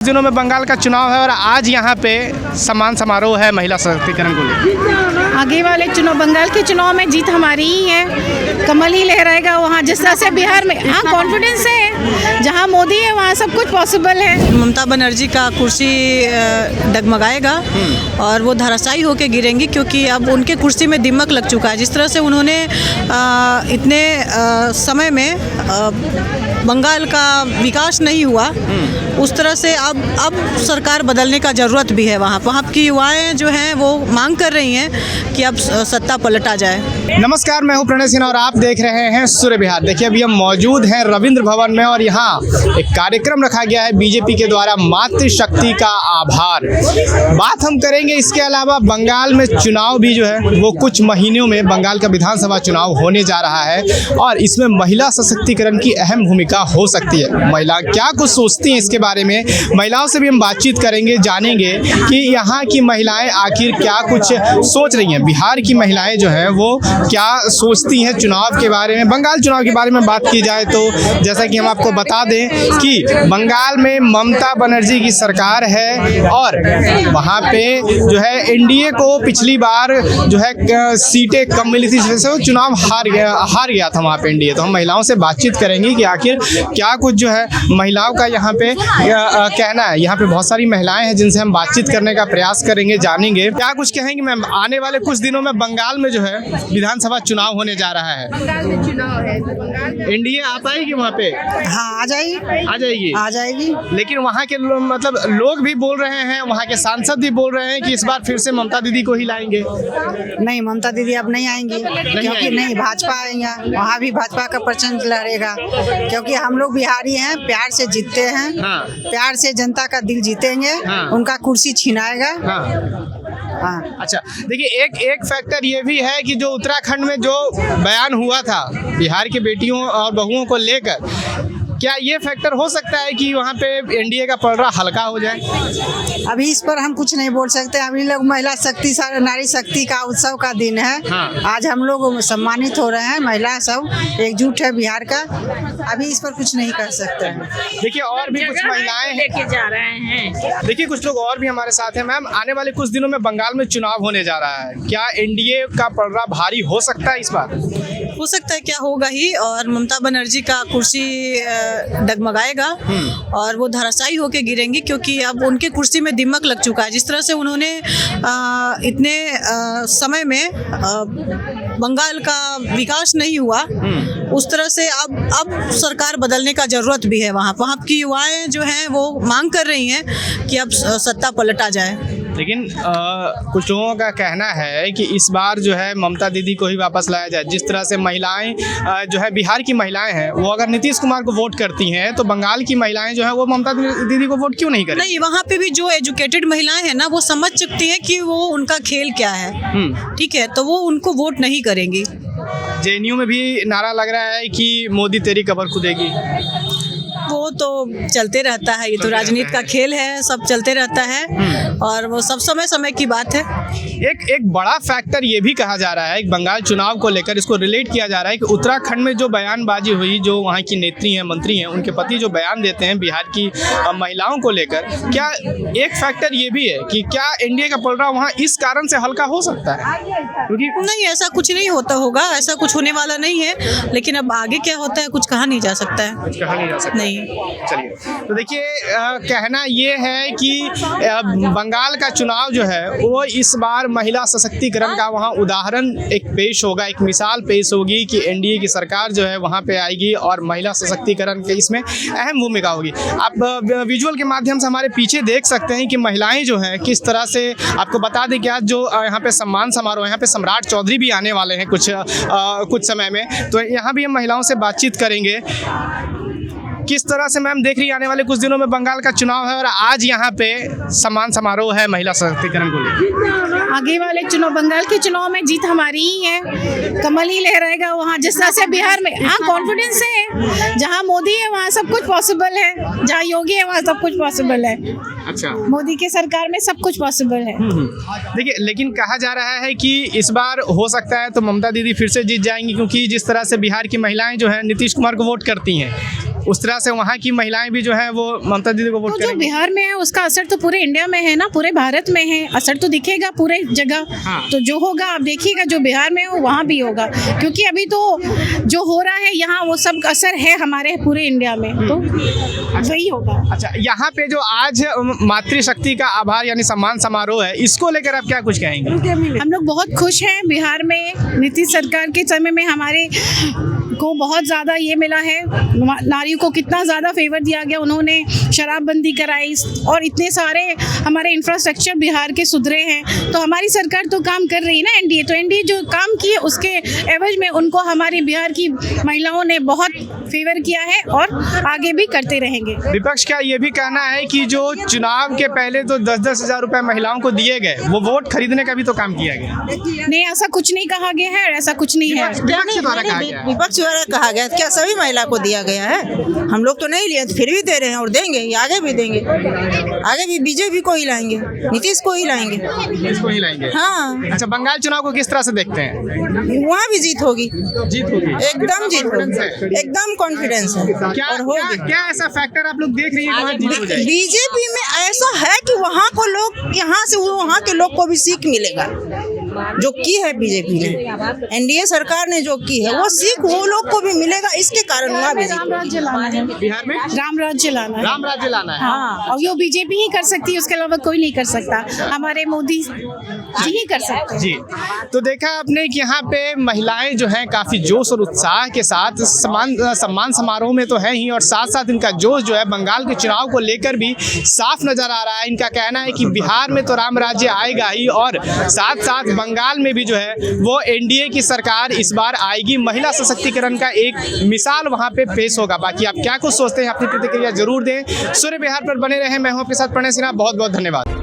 दिनों में बंगाल का चुनाव है और आज यहाँ पे सम्मान समारोह है महिला सशक्तिकरण को लेकर। आगे वाले चुनाव, बंगाल के चुनाव में जीत हमारी ही है, कमल ही लहराएगा वहाँ। जिस तरह से बिहार में कॉन्फिडेंस है, जहाँ मोदी है वहाँ सब कुछ पॉसिबल है। ममता बनर्जी का कुर्सी डगमगाएगा और वो धराशायी होकर गिरेंगी, क्योंकि अब उनके कुर्सी में दिमक लग चुका है। जिस तरह से उन्होंने इतने समय में बंगाल का विकास नहीं हुआ, उस तरह से अब सरकार बदलने का ज़रूरत भी है। वहाँ की युवाएं जो हैं वो मांग कर रही हैं कि अब सत्ता पलटा जाए। नमस्कार, मैं हूं प्रणय सिन्हा और आप देख रहे हैं सूर्य बिहार। देखिए अभी हम मौजूद हैं रविंद्र भवन में और यहाँ एक कार्यक्रम रखा गया है बीजेपी के द्वारा, मातृशक्ति का आभार। बात हम करेंगे इसके अलावा बंगाल में चुनाव भी जो है वो कुछ महीनों में बंगाल का विधानसभा चुनाव होने जा रहा है और इसमें महिला सशक्तिकरण की अहम भूमिका हो सकती है। महिला क्या कुछ सोचती हैं इसके बारे में महिलाओं से भी हम बातचीत करेंगे, जानेंगे कि यहाँ की महिलाएं आखिर क्या कुछ सोच रही हैं। बिहार की महिलाएं जो हैं वो क्या सोचती हैं चुनाव के बारे में। बंगाल चुनाव के बारे में बात की जाए तो जैसा कि हम आपको बता दें कि बंगाल में ममता बनर्जी की सरकार है और वहाँ पे जो है एनडीए को पिछली बार जो है सीटें कम मिली थी, जिससे वो चुनाव हार गया था वहाँ पे एनडीए। तो हम महिलाओं से बातचीत करेंगे कि आखिर क्या कुछ जो है महिलाओं का यहाँ पे कहना है। यहाँ पे बहुत सारी महिलाएं हैं जिनसे हम बातचीत करने का प्रयास करेंगे, जानेंगे क्या कुछ कहेंगे मैम। आने वाले कुछ दिनों में बंगाल में जो है विधानसभा चुनाव होने जा रहा है। बंगाल में चुनाव है तो बंगाल में एनडीए आ पाएगी वहाँ पे? हाँ, आ जाएगी। लेकिन वहाँ के मतलब लोग भी बोल रहे हैं, वहाँ के सांसद भी बोल रहे हैं कि इस बार फिर से ममता दीदी को ही लाएंगे। नहीं, ममता दीदी अब नहीं आएंगी, क्योंकि नहीं भाजपा आएंगे, वहाँ भी भाजपा का प्रचंड लहरेगा। क्योंकि हम लोग बिहारी हैं, प्यार से जीतते हैं, प्यार से जनता का दिल जीतेंगे, उनका कुर्सी छीनाएगा। हाँ। अच्छा, देखिए एक फैक्टर ये भी है कि जो उत्तराखंड में जो बयान हुआ था बिहार के बेटियों और बहुओं को लेकर, क्या ये फैक्टर हो सकता है कि वहाँ पे एनडीए का पलड़ा हल्का हो जाए? अभी इस पर हम कुछ नहीं बोल सकते। अभी लोग महिला शक्ति, नारी शक्ति का उत्सव का दिन है। आज हम लोग सम्मानित हो रहे हैं, महिला सब एकजुट है बिहार का। अभी इस पर कुछ नहीं कर सकते हैं। देखिए और भी कुछ महिलाएं लेके जा रहे हैं। देखिए कुछ लोग और भी हमारे साथ हैं। मैम, आने वाले कुछ दिनों में बंगाल में चुनाव होने जा रहा है, क्या एनडीए का पलड़ा भारी हो सकता है इस बार? हो सकता है, क्या होगा ही। और ममता बनर्जी का कुर्सी डगमगाएगा और वो धराशायी होकर गिरेंगी, क्योंकि अब उनके कुर्सी में दिमक लग चुका है। जिस तरह से उन्होंने इतने समय में बंगाल का विकास नहीं हुआ, उस तरह से अब सरकार बदलने का ज़रूरत भी है। वहाँ की युवाएं जो हैं वो मांग कर रही हैं कि अब सत्ता पलटा जाए। लेकिन कुछ लोगों का कहना है कि इस बार जो है ममता दीदी को ही वापस लाया जाए। जिस तरह से महिलाएं जो है बिहार की महिलाएं हैं वो अगर नीतीश कुमार को वोट करती हैं, तो बंगाल की महिलाएं जो है वो ममता दीदी को वोट क्यों नहीं करें? नहीं, वहाँ पे भी जो एजुकेटेड महिलाएं हैं ना, वो समझ चुकती हैं कि वो उनका खेल क्या है। ठीक है, तो वो उनको वोट नहीं करेंगी। जेएनयू में भी नारा लग रहा है कि मोदी तेरी कबर खुदेगी। वो तो चलते रहता है, ये तो राजनीति का खेल है, सब चलते रहता है और वो सब समय की बात है। एक बड़ा फैक्टर ये भी कहा जा रहा है बंगाल चुनाव को लेकर, इसको रिलेट किया जा रहा है कि उत्तराखंड में जो बयानबाजी हुई, जो वहाँ की नेत्री हैं, मंत्री हैं, उनके पति जो बयान देते हैं बिहार की महिलाओं को लेकर, क्या एक फैक्टर ये भी है कि क्या एनडीए का पलड़ा वहाँ इस कारण से हल्का हो सकता है? क्योंकि नहीं, ऐसा कुछ नहीं होगा, ऐसा कुछ होने वाला नहीं है। लेकिन अब आगे क्या होता है कुछ कहा नहीं जा सकता है। कुछ कहा नहीं जा सकता। नहीं। चलिए, तो देखिए कहना ये है कि बंगाल का चुनाव जो है वो इस बार महिला सशक्तिकरण का वहाँ उदाहरण एक पेश होगा, एक मिसाल पेश होगी कि एनडीए की सरकार जो है वहाँ पे आएगी और महिला सशक्तिकरण के इसमें अहम भूमिका होगी। आप विजुअल के माध्यम से हमारे पीछे देख सकते हैं कि महिलाएं जो हैं किस तरह से, आपको बता दें कि आज जो यहाँ पे सम्मान समारोह, यहाँ पे सम्राट चौधरी भी आने वाले हैं कुछ समय में, तो यहाँ भी हम महिलाओं से बातचीत करेंगे। किस तरह से मैम देख रही है आने वाले कुछ दिनों में बंगाल का चुनाव है और आज यहाँ पे सम्मान समारोह है महिला सशक्तिकरण को लेकर? आगे वाले चुनाव, बंगाल के चुनाव में जीत हमारी ही है, कमल ही लहराएगा वहाँ। जिस तरह से बिहार में कॉन्फिडेंस है, जहाँ मोदी है वहाँ सब कुछ पॉसिबल है, जहाँ योगी है वहाँ सब कुछ पॉसिबल है। अच्छा, मोदी के सरकार में सब कुछ पॉसिबल है। देखिए, लेकिन कहा जा रहा है कि इस बार हो सकता है तो ममता दीदी फिर से जीत जाएंगी, क्योंकि जिस तरह से बिहार की महिलाएं जो है नीतीश कुमार को वोट करती हैं, उस तरह से वहाँ की महिलाएं भी जो है वो ममता दीदी को वोट तो जो करेंगी। बिहार में है उसका असर तो पूरे इंडिया में है ना, पूरे भारत में है, असर तो दिखेगा पूरे जगह। हाँ। तो जो होगा आप देखिएगा, जो बिहार में हो वहाँ भी होगा, क्योंकि अभी तो जो हो रहा है यहाँ वो सब असर है हमारे पूरे इंडिया में, तो वही होगा। अच्छा, यहाँ पे जो आज मातृशक्ति का आभार यानी सम्मान समारोह है, इसको लेकर आप क्या कुछ कहेंगे? हम लोग बहुत खुश हैं। बिहार में नीतीश सरकार के समय में हमारे को बहुत ज़्यादा ये मिला है, नारियों को कितना ज़्यादा फेवर दिया गया, उन्होंने शराबबंदी कराई और इतने सारे हमारे इंफ्रास्ट्रक्चर बिहार के सुधरे हैं। तो हमारी सरकार तो काम कर रही है ना, एनडीए, तो एनडीए जो काम किए उसके एवज में उनको हमारी बिहार की महिलाओं ने बहुत फेवर किया है और आगे भी करते रहेंगे। विपक्ष का ये भी कहना है कि जो चुनाव के पहले तो 10-10 हज़ार रुपए महिलाओं को दिए गए, वो वोट खरीदने का भी तो काम किया गया। नहीं, ऐसा कुछ नहीं कहा गया है, ऐसा कुछ नहीं है। विपक्ष द्वारा कहा गया है। विपक्ष द्वारा कहा गया, क्या सभी महिला को दिया गया है? हम लोग तो नहीं लिए, फिर भी दे रहे हैं और देंगे, ये आगे भी देंगे, आगे भी बीजेपी को ही लाएंगे, नीतीश को ही लाएंगे। इसको ही लाएंगे। हाँ, अच्छा, बंगाल चुनाव को किस तरह से देखते हैं? वहाँ भी जीत होगी, जीत होगी, एकदम जीत होगी, एकदम कॉन्फिडेंस है क्या और क्या, होगी। क्या ऐसा फैक्टर आप लोग देख रही हैं वहाँ जीत हो जाएगी? बीजेपी में ऐसा है कि वहाँ को लोग, यहाँ से वहाँ के लोग को भी सीख मिलेगा, जो की है बीजेपी ने, एनडीए सरकार ने जो की है वो सीख वो लोग को भी मिलेगा, इसके कारण वहाँ भी राम राज्य लाना है, बिहार में राम राज्य लाना है। राम राज्य लाना है। हाँ, और ये बीजेपी ही कर सकती है, उसके अलावा कोई नहीं कर सकता, हमारे मोदी जी ही कर सकते हैं। जी, तो देखा आपने कि यहाँ पे महिलाएं जो हैं काफ़ी जोश और उत्साह के साथ सम्मान समारोह में तो है ही, और साथ साथ इनका जोश जो है बंगाल के चुनाव को लेकर भी साफ नज़र आ रहा है। इनका कहना है कि बिहार में तो राम राज्य आएगा ही, और साथ साथ बंगाल में भी जो है वो एनडीए की सरकार इस बार आएगी। महिला सशक्तिकरण का एक मिसाल वहाँ पे पेश होगा। बाकी आप क्या कुछ सोचते हैं, अपनी प्रतिक्रिया जरूर दें। सूर्य बिहार पर बने रहें। मैं हूँ आपके साथ प्रणय सिन्हा, बहुत बहुत धन्यवाद।